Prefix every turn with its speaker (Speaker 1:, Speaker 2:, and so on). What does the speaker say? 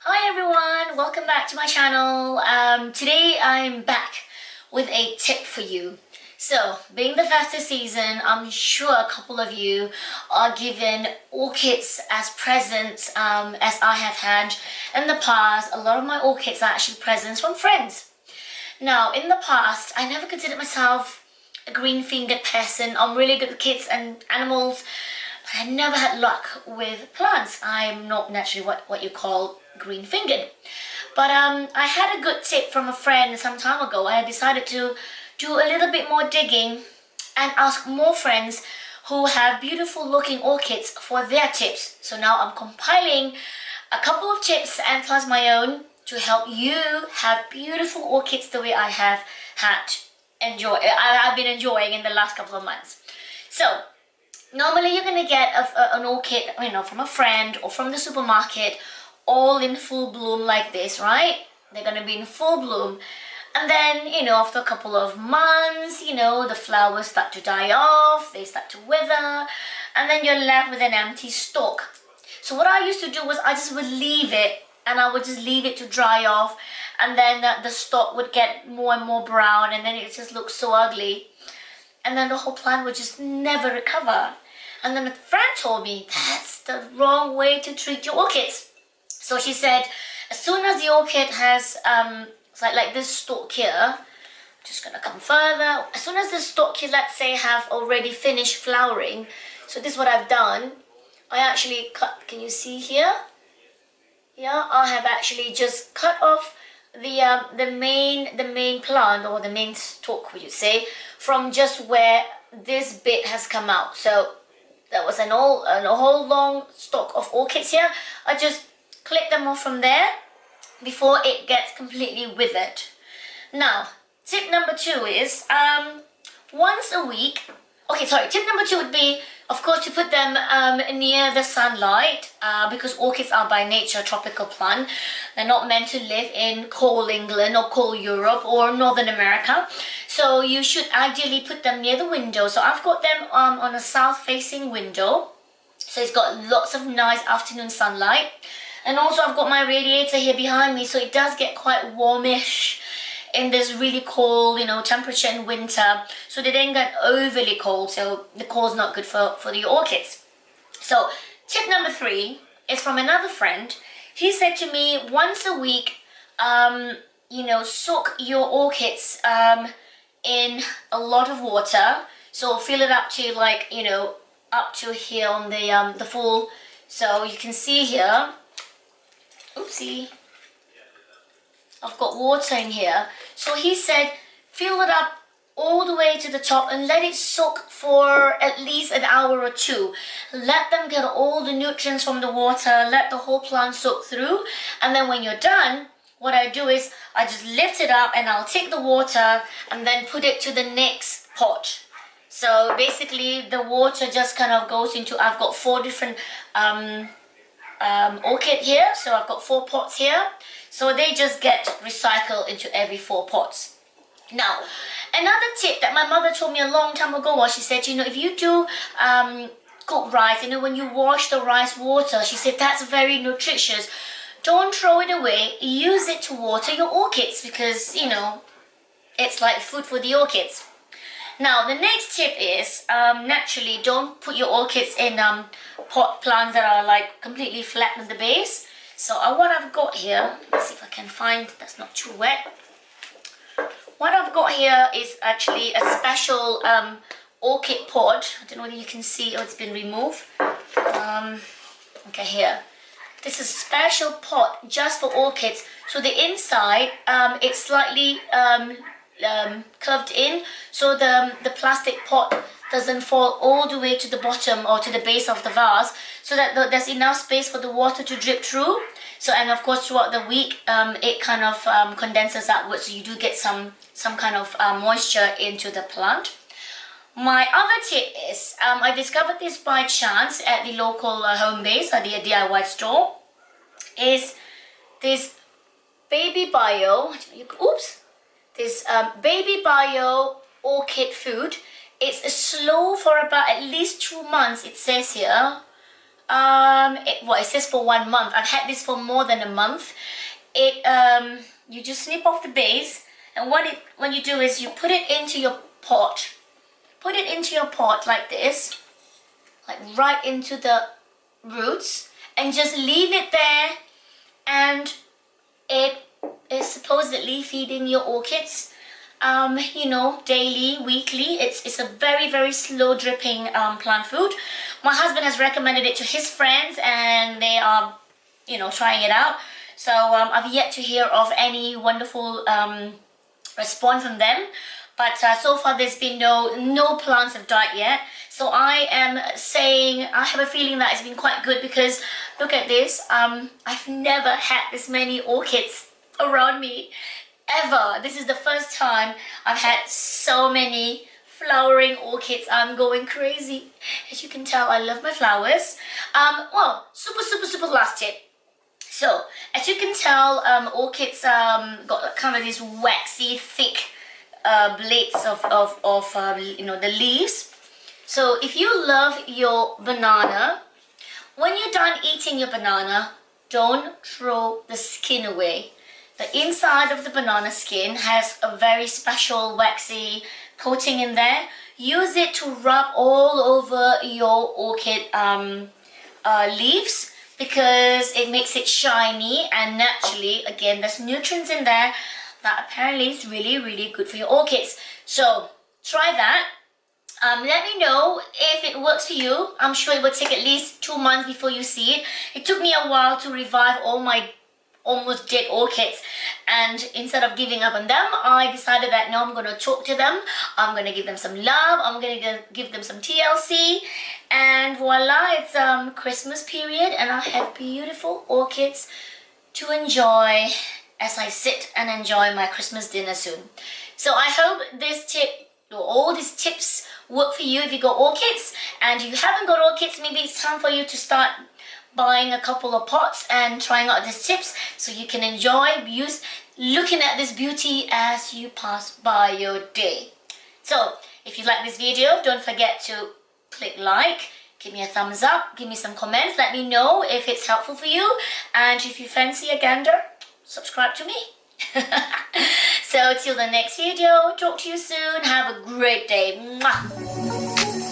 Speaker 1: Hi everyone, welcome back to my channel. Today I'm back with a tip for you. So, being the festive season, I'm sure a couple of you are given orchids as presents as I have had in the past. A lot of my orchids are actually presents from friends. Now, in the past, I never considered myself a green-fingered person. I'm really good with kids and animals, but I never had luck with plants. I'm not naturally what you call green-fingered. But I had a good tip from a friend some time ago. I decided to do a little bit more digging and ask more friends who have beautiful looking orchids for their tips. So now I'm compiling a couple of tips and plus my own to help you have beautiful orchids the way I have I've been enjoying in the last couple of months. So normally you're gonna get an orchid, from a friend or from the supermarket, all in full bloom like this, right? They're gonna be in full bloom. And then, after a couple of months, the flowers start to die off, they start to wither, and then you're left with an empty stalk. So what I used to do was I just would leave it, and I would just leave it to dry off, and then the stalk would get more and more brown, and then it just looked so ugly. And then the whole plant would just never recover. And then a friend told me, that's the wrong way to treat your orchids. So she said, as soon as the orchid has, it's like this stalk here, I'm just gonna come further. As soon as this stalk here, let's say, have already finished flowering, so this is what I've done. I actually cut, can you see here? Yeah, I have actually just cut off the main plant, or the main stalk, would you say, from just where this bit has come out. So that was a whole long stalk of orchids here. I just clip them off from there before it gets completely withered. Now, tip number 2 is once a week. Okay, sorry, tip number 2 would be, of course, to put them near the sunlight because orchids are by nature a tropical plant. They're not meant to live in cold England or cold Europe or Northern America. So you should ideally put them near the window. So I've got them on a south-facing window. So it's got lots of nice afternoon sunlight. And also I've got my radiator here behind me, so it does get quite warmish in this really cold, temperature in winter. So they don't get overly cold, so the cold's not good for the orchids. So tip number 3 is from another friend. He said to me, once a week, soak your orchids in a lot of water. So fill it up to up to here on the full. So you can see here. Oopsie, I've got water in here. So he said fill it up all the way to the top and let it soak for at least an hour or 2. Let them get all the nutrients from the water, let the whole plant soak through, and then when you're done, what I do is I just lift it up and I'll take the water and then put it to the next pot. So basically the water just kind of goes into, I've got 4 different orchid here, so I've got 4 pots here, so they just get recycled into every 4 pots. Now, another tip that my mother told me a long time ago was, she said, if you do cook rice, when you wash the rice water, she said that's very nutritious. Don't throw it away, use it to water your orchids because, it's like food for the orchids. Now, the next tip is, naturally, don't put your orchids in pot plants that are like completely flat at the base. So what I've got here, let's see if I can find that's not too wet. What I've got here is actually a special orchid pod. I don't know whether you can see, it's been removed. Okay, here. This is a special pot just for orchids. So the inside, it's slightly curved in, so the plastic pot doesn't fall all the way to the bottom or to the base of the vase, so that there's enough space for the water to drip through. So, and of course throughout the week it kind of condenses outwards, so you do get some kind of moisture into the plant. My other tip is, I discovered this by chance at the local home base, at the DIY store, is this Baby Bio, this Baby Bio orchid food. It's slow for about at least 2 months, it says here. It says for 1 month. I've had this for more than a month. You just snip off the base, and what you do is you put it into your pot. Put it into your pot like this, like right into the roots, and just leave it there, and it is supposedly feeding your orchids, you know, daily, weekly. It's a very, very slow dripping plant food. My husband has recommended it to his friends, and they are, you know, trying it out. So I've yet to hear of any wonderful response from them. But so far there's been no plants have died yet. So I am saying, I have a feeling that it's been quite good, because look at this. I've never had this many orchids around me ever. This is the first time I've had so many flowering orchids. I'm going crazy. As you can tell, I love my flowers. Well, super last tip. So as you can tell, orchids got kind of these waxy, thick blades of you know, the leaves. So if you love your banana, when you're done eating your banana, don't throw the skin away. The inside of the banana skin has a very special waxy coating in there. Use it to rub all over your orchid leaves, because it makes it shiny, and naturally, again, there's nutrients in there that apparently is really good for your orchids. So try that. Let me know if it works for you. I'm sure it will take at least 2 months before you see it. It took me a while to revive all my almost dead orchids, and instead of giving up on them, I decided that no, I'm going to talk to them. I'm going to give them some love. I'm going to give them some TLC, and voila, it's Christmas period, and I have beautiful orchids to enjoy as I sit and enjoy my Christmas dinner soon. So I hope this tip, or all these tips, work for you if you got orchids. And if you haven't got orchids, maybe it's time for you to start buying a couple of pots and trying out these tips, so you can enjoy looking at this beauty as you pass by your day. So if you like this video, don't forget to click like, give me a thumbs up, give me some comments, let me know if it's helpful for you, and if you fancy a gander, subscribe to me. So till the next video, talk to you soon. Have a great day. Mwah.